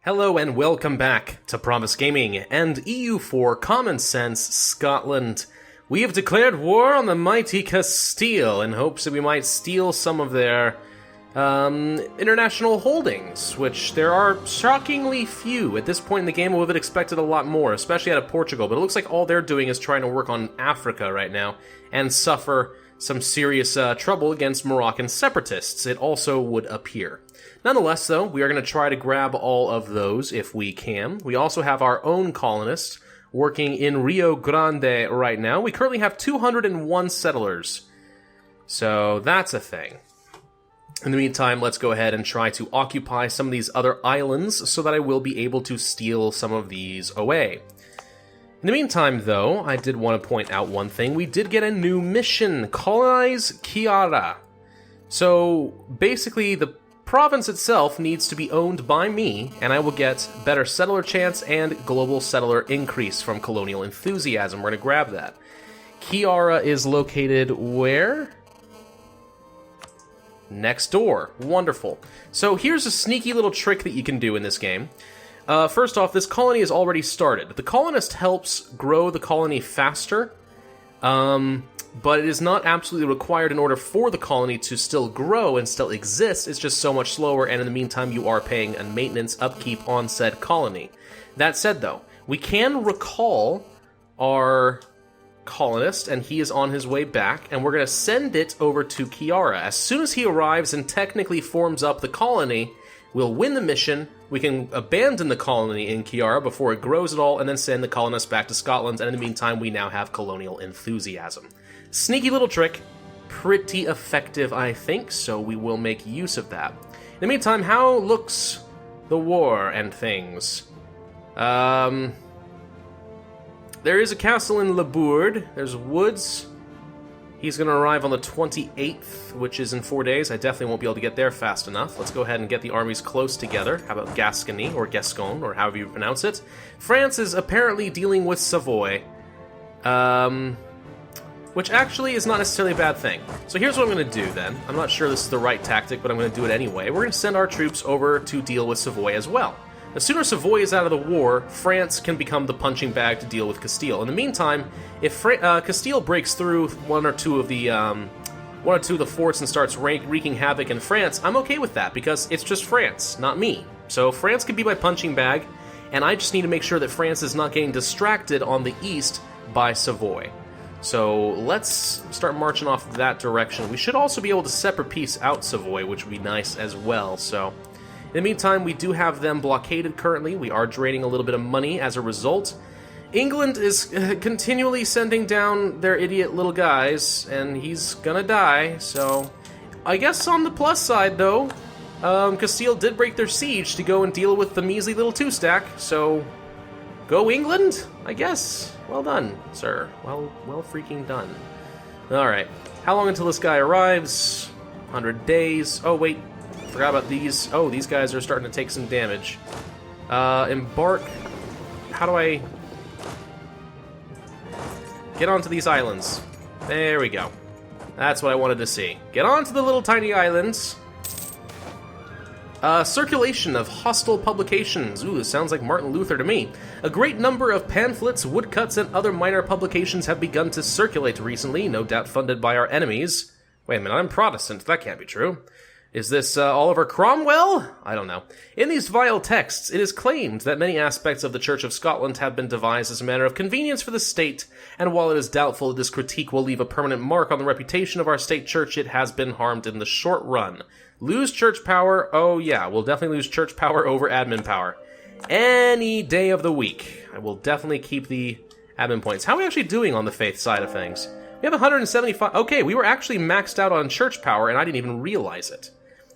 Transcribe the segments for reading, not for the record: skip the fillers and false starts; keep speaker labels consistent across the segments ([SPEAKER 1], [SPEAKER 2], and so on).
[SPEAKER 1] Hello and welcome back to Pravus Gaming and EU4 Common Sense Scotland. We have declared war on the mighty Castile in hopes that we might steal some of their international holdings, which there are shockingly few. At this point in the game, we would have expected a lot more, especially out of Portugal, but it looks like all they're doing is trying to work on Africa right now and suffer some serious trouble against Moroccan separatists, it also would appear. Nonetheless, though, we are going to try to grab all of those if we can. We also have our own colonists working in Rio Grande right now. We currently have 201 settlers, so that's a thing. In the meantime, let's go ahead and try to occupy some of these other islands so that I will be able to steal some of these away. In the meantime, though, I did want to point out one thing. We did get a new mission, Colonize Chiara. So, basically, the province itself needs to be owned by me, and I will get better settler chance and global settler increase from Colonial enthusiasm. We're going to grab that. Chiara is located where? Next door. Wonderful. So here's a sneaky little trick that you can do in this game. First off, this colony is already started. The colonist helps grow the colony faster, but it is not absolutely required in order for the colony to still grow and still exist. It's just so much slower, and in the meantime, you are paying a maintenance upkeep on said colony. That said, though, we can recall our colonist, and he is on his way back, and we're going to send it over to Chiara. As soon as he arrives and technically forms up the colony, we'll win the mission. We can abandon the colony in Chiara before it grows at all, and then send the colonists back to Scotland, and in the meantime, we now have colonial enthusiasm. Sneaky little trick, pretty effective, I think, so we will make use of that. In the meantime, how looks the war and things? There is a castle in Labourd. There's woods. He's going to arrive on the 28th, which is in 4 days. I definitely won't be able to get there fast enough. Let's go ahead and get the armies close together. How about Gascony, or Gascon, or however you pronounce it? France is apparently dealing with Savoy, which actually is not necessarily a bad thing. So here's what I'm going to do, then. I'm not sure this is the right tactic, but I'm going to do it anyway. We're going to send our troops over to deal with Savoy as well. The sooner Savoy is out of the war, France can become the punching bag to deal with Castile. In the meantime, if Castile breaks through one or two of the forts and starts wreaking havoc in France, I'm okay with that, because it's just France, not me. So France can be my punching bag, and I just need to make sure that France is not getting distracted on the east by Savoy. So let's start marching off that direction. We should also be able to separate peace out Savoy, which would be nice as well, so... In the meantime, we do have them blockaded currently. We are draining a little bit of money as a result. England is continually sending down their idiot little guys, and he's gonna die, so... I guess on the plus side, though, Castile did break their siege to go and deal with the measly little two-stack, so... Go England, I guess. Well done, sir. Well freaking done. Alright. How long until this guy arrives? 100 days. Oh, wait. Forgot about these. Oh, these guys are starting to take some damage. Embark. How do I... Get onto these islands. There we go. That's what I wanted to see. Get onto the little tiny islands. Circulation of hostile publications. Ooh, this sounds like Martin Luther to me. A great number of pamphlets, woodcuts, and other minor publications have begun to circulate recently, no doubt funded by our enemies. Wait a minute, I'm Protestant. That can't be true. Is this Oliver Cromwell? I don't know. In these vile texts, it is claimed that many aspects of the Church of Scotland have been devised as a matter of convenience for the state, and while it is doubtful that this critique will leave a permanent mark on the reputation of our state church, it has been harmed in the short run. Lose church power? Oh yeah, we'll definitely lose church power over admin power. Any day of the week. I will definitely keep the admin points. How are we actually doing on the faith side of things? We have 175... Okay, we were actually maxed out on church power, and I didn't even realize it.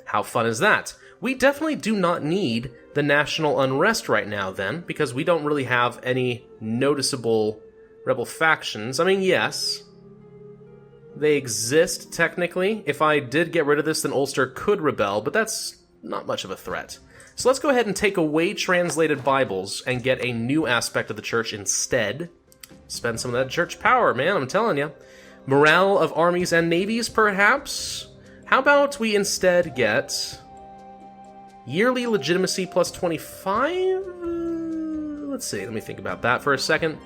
[SPEAKER 1] How fun is that? We definitely do not need the national unrest right now, then, because we don't really have any noticeable rebel factions. I mean, yes, they exist, technically. If I did get rid of this, then Ulster could rebel, but that's not much of a threat. So let's go ahead and take away translated Bibles and get a new aspect of the church instead. Spend some of that church power, man, I'm telling you. Morale of armies and navies, perhaps? How about we instead get Yearly legitimacy plus 25? Let's see, let me think about that for a second.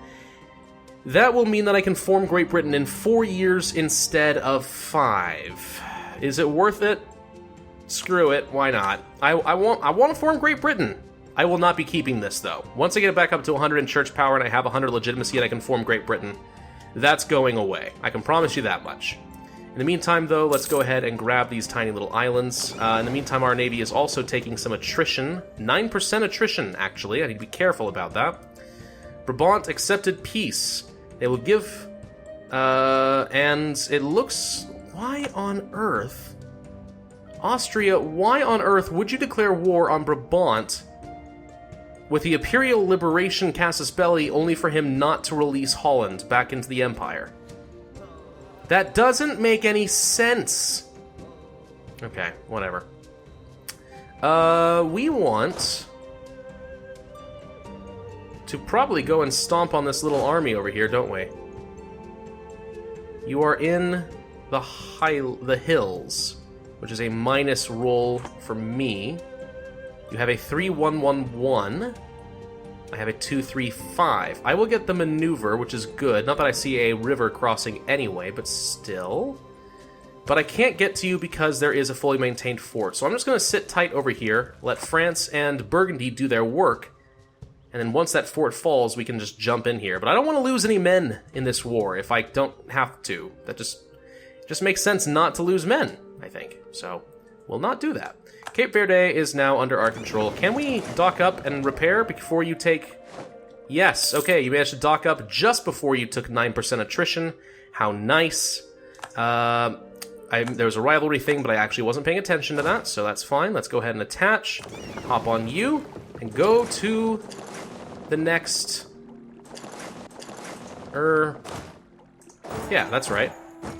[SPEAKER 1] That will mean that I can form Great Britain in 4 years instead of 5. Is it worth it? Screw it, why not? I want to form Great Britain. I will not be keeping this, though. Once I get it back up to 100 in church power and I have 100 legitimacy and I can form Great Britain, that's going away. I can promise you that much. In the meantime, though, let's go ahead and grab these tiny little islands. In the meantime, our navy is also taking some attrition. 9% attrition, actually. I need to be careful about that. Brabant accepted peace. They will give... and it looks... Why on earth? Austria, why on earth would you declare war on Brabant with the Imperial Liberation Casus Belli only for him not to release Holland back into the Empire? That doesn't make any sense. Okay, whatever. We want to probably go and stomp on this little army over here, don't we? You are in the hills, which is a minus roll for me. You have a 3-1-1-1. I have a 2-3-5. I will get the maneuver, which is good. Not that I see a river crossing anyway, but still. But I can't get to you because there is a fully maintained fort. So I'm just going to sit tight over here, let France and Burgundy do their work, and then once that fort falls, we can just jump in here. But I don't want to lose any men in this war if I don't have to. That just makes sense not to lose men, I think. So we'll not do that. Cape Verde is now under our control. Can we dock up and repair before you take... Yes, okay, you managed to dock up just before you took 9% attrition. How nice. There was a rivalry thing, but I actually wasn't paying attention to that, so that's fine. Let's go ahead and attach, hop on you, and go to the next... Yeah, that's right.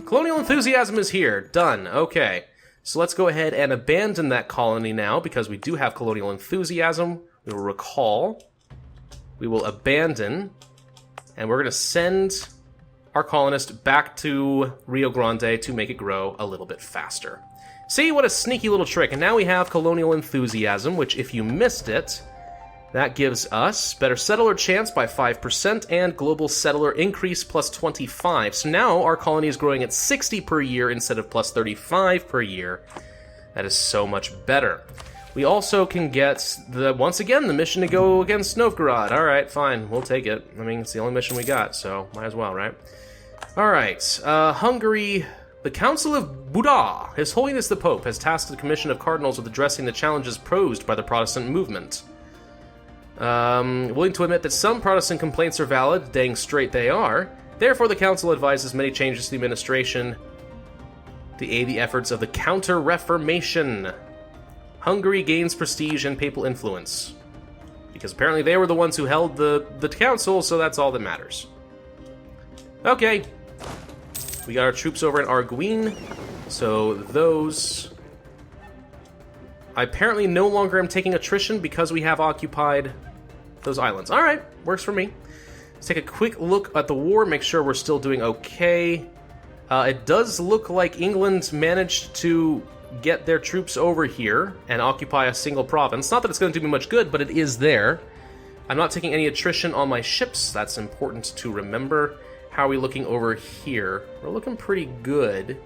[SPEAKER 1] Colonial enthusiasm is here. Done. Okay. So let's go ahead and abandon that colony now, because we do have colonial enthusiasm. We will recall. We will abandon. And we're going to send our colonist back to Rio Grande to make it grow a little bit faster. See, what a sneaky little trick. And now we have colonial enthusiasm, which if you missed it, that gives us better settler chance by 5% and global settler increase plus 25. So now our colony is growing at 60 per year instead of plus 35 per year. That is so much better. We also can get, once again, the mission to go against Novgorod. Alright, fine, we'll take it. I mean, it's the only mission we got, so might as well, right? Alright, Hungary... The Council of Buda, His Holiness the Pope, has tasked the Commission of Cardinals with addressing the challenges posed by the Protestant movement. Willing to admit that some Protestant complaints are valid, dang straight they are. Therefore, the Council advises many changes to the administration to aid the efforts of the Counter-Reformation. Hungary gains prestige and papal influence. Because apparently they were the ones who held the council, so that's all that matters. Okay. We got our troops over in Arguin, so those... I apparently no longer am taking attrition because we have occupied those islands. Alright, works for me. Let's take a quick look at the war, make sure we're still doing okay. It does look like England managed to get their troops over here and occupy a single province. Not that it's going to do me much good, but it is there. I'm not taking any attrition on my ships. That's important to remember. How are we looking over here? We're looking pretty good.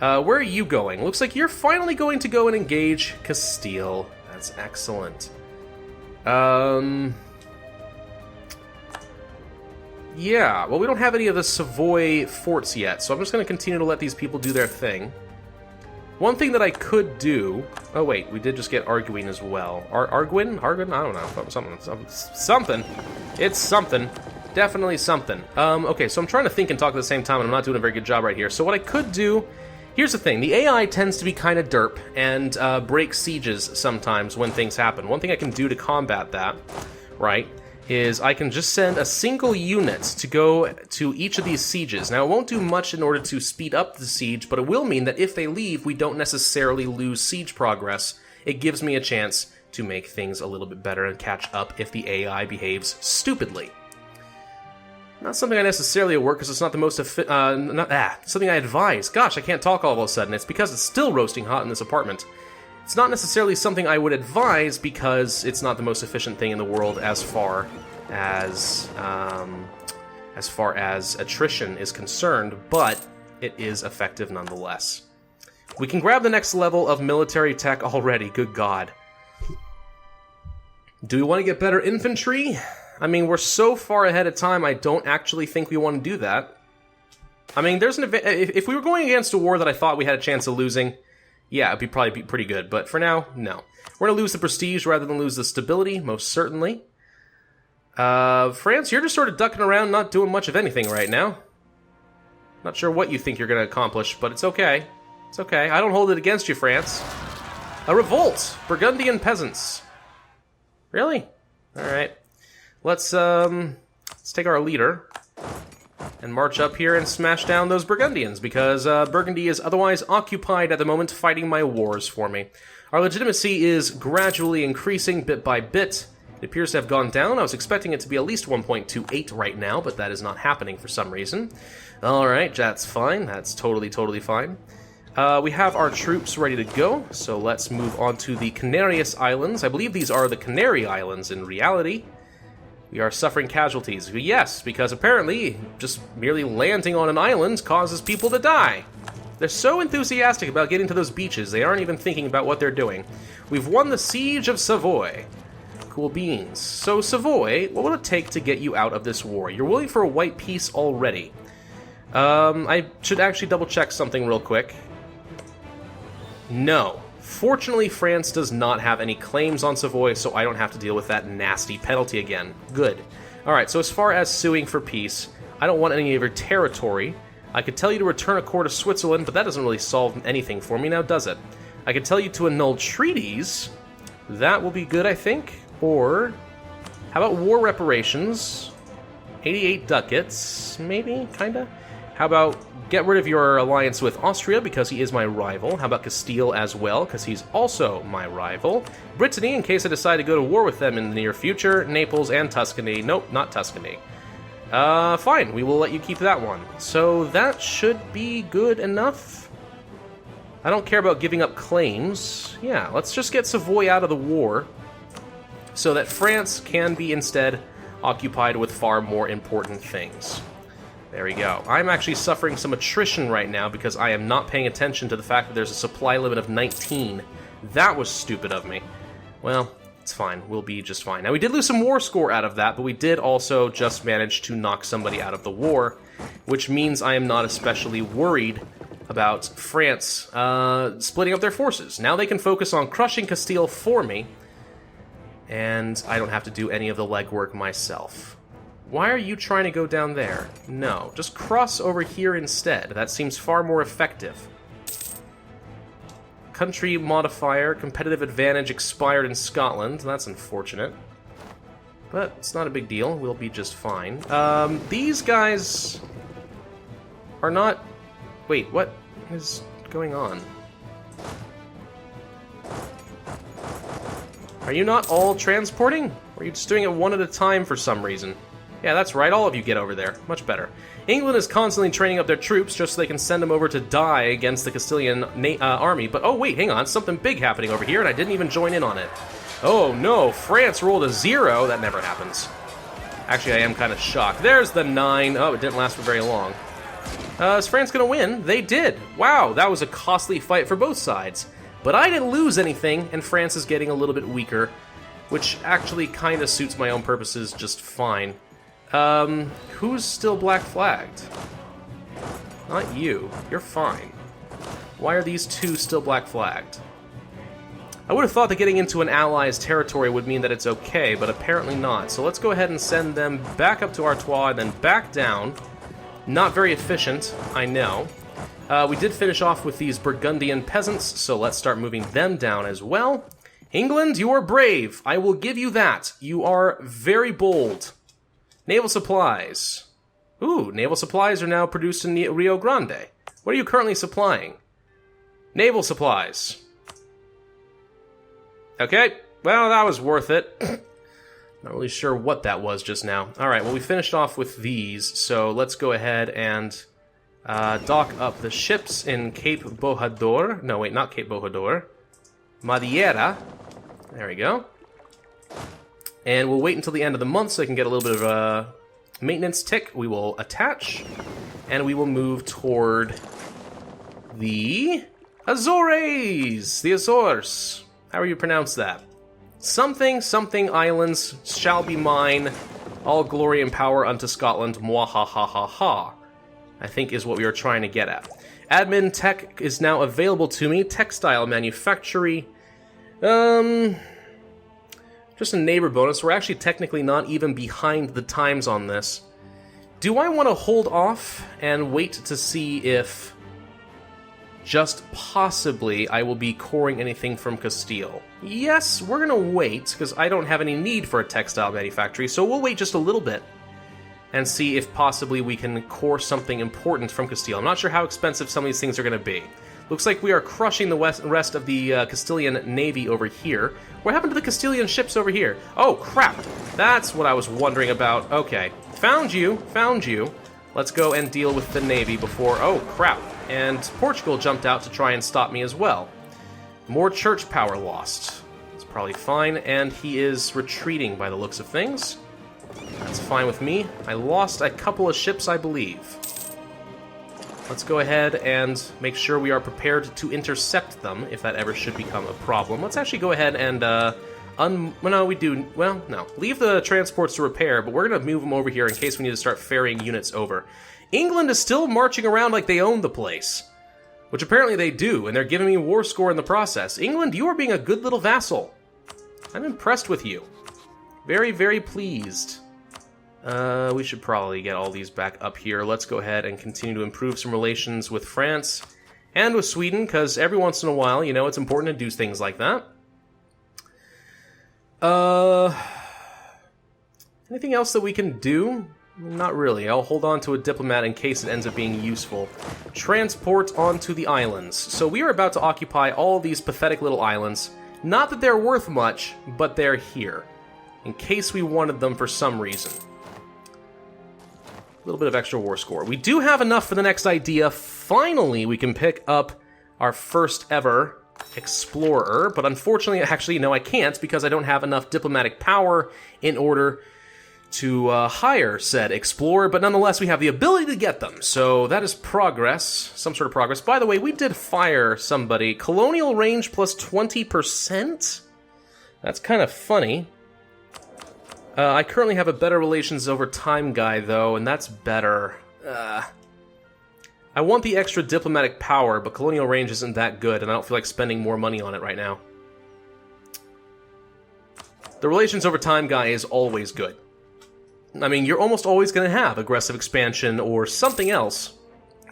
[SPEAKER 1] Where are you going? Looks like you're finally going to go and engage Castile. That's excellent. Yeah, well, we don't have any of the Savoy forts yet, so I'm just going to continue to let these people do their thing. One thing that I could do... Oh, wait, we did just get Arguin as well. Arguin? Arguin? I don't know. Something. It's something. Definitely something. Okay, so I'm trying to think and talk at the same time, and I'm not doing a very good job right here. So what I could do... Here's the thing. The AI tends to be kind of derp and break sieges sometimes when things happen. One thing I can do to combat that, right, is I can just send a single unit to go to each of these sieges. Now, it won't do much in order to speed up the siege, but it will mean that if they leave, we don't necessarily lose siege progress. It gives me a chance to make things a little bit better and catch up if the AI behaves stupidly. Not something I necessarily work, because it's not the most something I advise. Gosh, I can't talk all of a sudden. It's because it's still roasting hot in this apartment. It's not necessarily something I would advise because it's not the most efficient thing in the world as far as attrition is concerned, but it is effective nonetheless. We can grab the next level of military tech already, good God. Do we want to get better infantry? I mean, we're so far ahead of time, I don't actually think we want to do that. I mean, there's an if we were going against a war that I thought we had a chance of losing, yeah, it'd probably be pretty good. But for now, no. We're going to lose the prestige rather than lose the stability, most certainly. France, you're just sort of ducking around, not doing much of anything right now. Not sure what you think you're going to accomplish, but it's okay. It's okay. I don't hold it against you, France. A revolt! Burgundian peasants. Really? Alright. Let's take our leader and march up here and smash down those Burgundians, because Burgundy is otherwise occupied at the moment fighting my wars for me. Our legitimacy is gradually increasing bit by bit. It appears to have gone down. I was expecting it to be at least 1.28 right now, but that is not happening for some reason. Alright, that's fine. That's totally fine. We have our troops ready to go, so let's move on to the Canarias Islands. I believe these are the Canary Islands in reality. We are suffering casualties. Yes, because apparently just merely landing on an island causes people to die. They're so enthusiastic about getting to those beaches, they aren't even thinking about what they're doing. We've won the siege of Savoy. Cool beans. So Savoy, what will it take to get you out of this war? You're willing for a white peace already. I should actually double check something real quick. No. Fortunately, France does not have any claims on Savoy, so I don't have to deal with that nasty penalty again. Good. Alright, so as far as suing for peace, I don't want any of your territory. I could tell you to return a core to Switzerland, but that doesn't really solve anything for me now, does it? I could tell you to annul treaties. That will be good, I think. Or, how about war reparations? 88 ducats, maybe? Kinda? How about get rid of your alliance with Austria because he is my rival? How about Castile as well because he's also my rival? Brittany in case I decide to go to war with them in the near future. Naples and Tuscany. Nope, not Tuscany. Fine, we will let you keep that one. So that should be good enough. I don't care about giving up claims. Yeah, let's just get Savoy out of the war so that France can be instead occupied with far more important things. There we go. I'm actually suffering some attrition right now because I am not paying attention to the fact that there's a supply limit of 19. That was stupid of me. Well, it's fine. We'll be just fine. Now, we did lose some war score out of that, but we did also just manage to knock somebody out of the war, which means I am not especially worried about France splitting up their forces. Now they can focus on crushing Castile for me, and I don't have to do any of the legwork myself. Why are you trying to go down there? No, just cross over here instead. That seems far more effective. Country modifier, competitive advantage expired in Scotland. That's unfortunate. But it's not a big deal. We'll be just fine. These guys are not... Wait, what is going on? Are you not all transporting? Or are you just doing it one at a time for some reason? Yeah, that's right, all of you get over there. Much better. England is constantly training up their troops just so they can send them over to die against the Castilian army. But, oh wait, hang on, something big happening over here and I didn't even join in on it. Oh no, France rolled a 0. That never happens. Actually, I am kind of shocked. There's the 9. Oh, it didn't last for very long. Is France gonna win? They did. Wow, that was a costly fight for both sides. But I didn't lose anything, and France is getting a little bit weaker, which actually kind of suits my own purposes just fine. Who's still black flagged? Not you. You're fine. Why are these two still black flagged? I would have thought that getting into an ally's territory would mean that it's okay, but apparently not. So let's go ahead and send them back up to Artois and then back down. Not very efficient, I know. We did finish off with these Burgundian peasants, so let's start moving them down as well. England, you are brave. I will give you that. You are very bold. Naval supplies. Ooh, naval supplies are now produced in Rio Grande. What are you currently supplying? Naval supplies. Okay, well, that was worth it. Not really sure what that was just now. Alright, well, we finished off with these, so let's go ahead and dock up the ships in Cape Bojador. No, wait, not Cape Bojador. Madeira. There we go. And we'll wait until the end of the month so I can get a little bit of a maintenance tick. We will attach, and we will move toward the Azores. The Azores. How do you pronounce that? Something, something islands shall be mine. All glory and power unto Scotland. Mwahahaha. I think is what we are trying to get at. Admin tech is now available to me. Textile manufactory. Just a neighbor bonus. We're actually technically not even behind the times on this. Do I want to hold off and wait to see if just possibly I will be coring anything from Castile? Yes, we're going to wait, because I don't have any need for a textile manufactory, so we'll wait just a little bit and see if possibly we can core something important from Castile. I'm not sure how expensive some of these things are going to be. Looks like we are crushing the rest of the Castilian navy over here. What happened to the Castilian ships over here? Oh, crap. That's what I was wondering about. Okay. Found you. Found you. Let's go and deal with the navy before... Oh, crap. And Portugal jumped out to try and stop me as well. More church power lost. It's probably fine. And he is retreating by the looks of things. That's fine with me. I lost a couple of ships, I believe. Let's go ahead and make sure we are prepared to intercept them, if that ever should become a problem. Let's actually go ahead and, leave the transports to repair, but we're going to move them over here in case we need to start ferrying units over. England is still marching around like they own the place, which apparently they do, and they're giving me war score in the process. England, you are being a good little vassal. I'm impressed with you. Very, very pleased. We should probably get all these back up here. Let's go ahead and continue to improve some relations with France and with Sweden, because every once in a while, you know, it's important to do things like that. Anything else that we can do? Not really. I'll hold on to a diplomat in case it ends up being useful. Transport onto the islands. So we are about to occupy all these pathetic little islands. Not that they're worth much, but they're here, in case we wanted them for some reason. A little bit of extra war score. We do have enough for the next idea. Finally, we can pick up our first ever explorer, but unfortunately, actually, no, I can't, because I don't have enough diplomatic power in order to hire said explorer, but nonetheless, we have the ability to get them, so that is progress, some sort of progress. By the way, we did fire somebody. Colonial range plus 20%? That's kind of funny. I currently have a better relations over time guy, though, and that's better. I want the extra diplomatic power, but colonial range isn't that good, and I don't feel like spending more money on it right now. The relations over time guy is always good. I mean, you're almost always going to have aggressive expansion or something else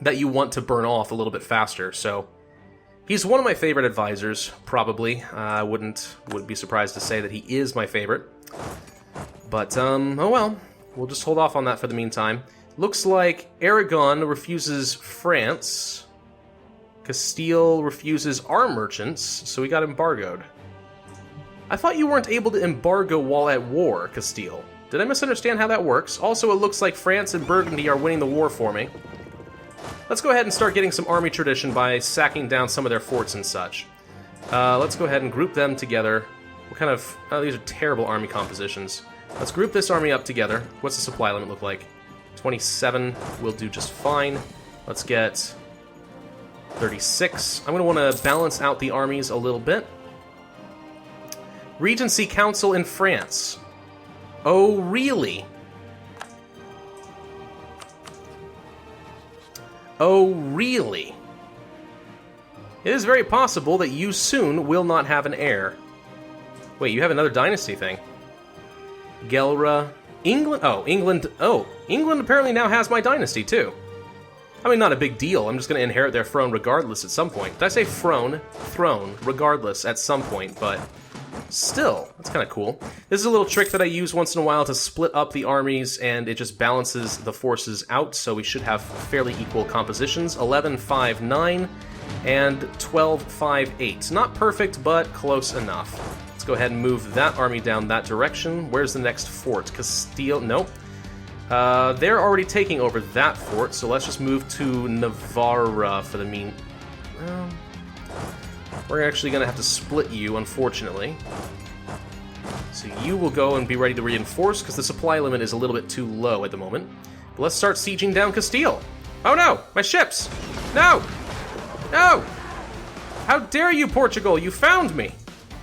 [SPEAKER 1] that you want to burn off a little bit faster, so... He's one of my favorite advisors, probably. I wouldn't be surprised to say that he is my favorite. But, oh well. We'll just hold off on that for the meantime. Looks like Aragon refuses France. Castile refuses our merchants, so we got embargoed. I thought you weren't able to embargo while at war, Castile. Did I misunderstand how that works? Also, it looks like France and Burgundy are winning the war for me. Let's go ahead and start getting some army tradition by sacking down some of their forts and such. Let's go ahead and group them together. What kind of... Oh, these are terrible army compositions. Let's group this army up together. What's the supply limit look like? 27 will do just fine. Let's get 36. I'm going to want to balance out the armies a little bit. Regency Council in France. Oh, really? Oh, really? It is very possible that you soon will not have an heir. Wait, you have another dynasty thing. Gelra. England? Oh, England. Oh, England apparently now has my dynasty, too. I mean, not a big deal. I'm just going to inherit their throne regardless at some point. Did I say throne? Throne, regardless at some point, but still, that's kind of cool. This is a little trick that I use once in a while to split up the armies, and it just balances the forces out, so we should have fairly equal compositions. 11-5-9 and 12-5-8. Not perfect, but close enough. Let's go ahead and move that army down that direction. Where's the next fort? Castile? Nope. They're already taking over that fort, so let's just move to Navarra for the We're actually going to have to split you, unfortunately. So you will go and be ready to reinforce, because the supply limit is a little bit too low at the moment. But let's start sieging down Castile. Oh no! My ships! No! No! How dare you, Portugal! You found me!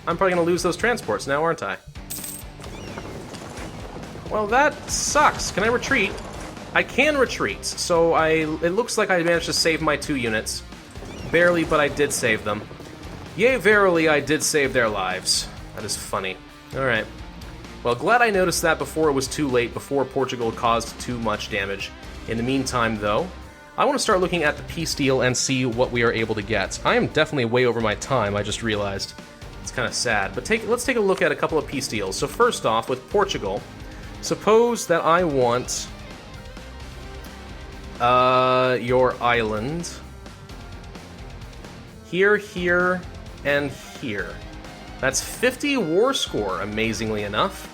[SPEAKER 1] I'm probably going to lose those transports now, aren't I? Well, that sucks. Can I retreat? I can retreat, so it looks like I managed to save my 2 units. Barely, but I did save them. Yea, verily, I did save their lives. That is funny. Alright. Well, glad I noticed that before it was too late, before Portugal caused too much damage. In the meantime, though, I want to start looking at the peace deal and see what we are able to get. I am definitely way over my time, I just realized. It's kind of sad. But let's take a look at a couple of peace deals. So first off, with Portugal, suppose that I want your island here, here, and here. That's 50 war score, amazingly enough.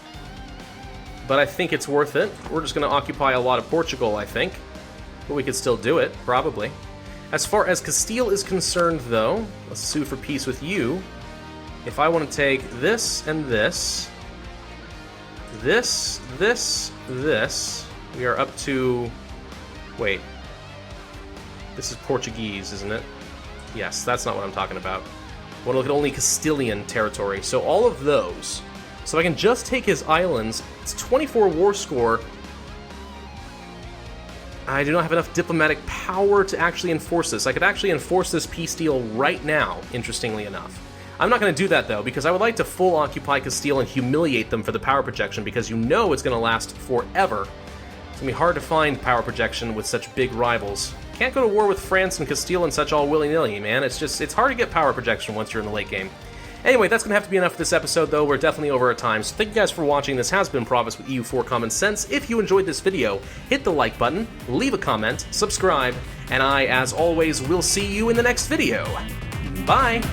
[SPEAKER 1] But I think it's worth it. We're just going to occupy a lot of Portugal, I think. But we could still do it, probably. As far as Castile is concerned, though, let's sue for peace with you. If I want to take this and this, this, we are up to... Wait. This is Portuguese, isn't it? Yes, that's not what I'm talking about. I want to look at only Castilian territory. So all of those. So I can just take his islands. It's 24 war score. I do not have enough diplomatic power to actually enforce this. I could actually enforce this peace deal right now, interestingly enough. I'm not going to do that, though, because I would like to full occupy Castile and humiliate them for the power projection, because you know it's going to last forever. It's going to be hard to find power projection with such big rivals. Can't go to war with France and Castile and such all willy-nilly, man. It's hard to get power projection once you're in the late game. Anyway, that's going to have to be enough for this episode, though. We're definitely over our time, so thank you guys for watching. This has been Pravus with EU4 Common Sense. If you enjoyed this video, hit the like button, leave a comment, subscribe, and I, as always, will see you in the next video. Bye!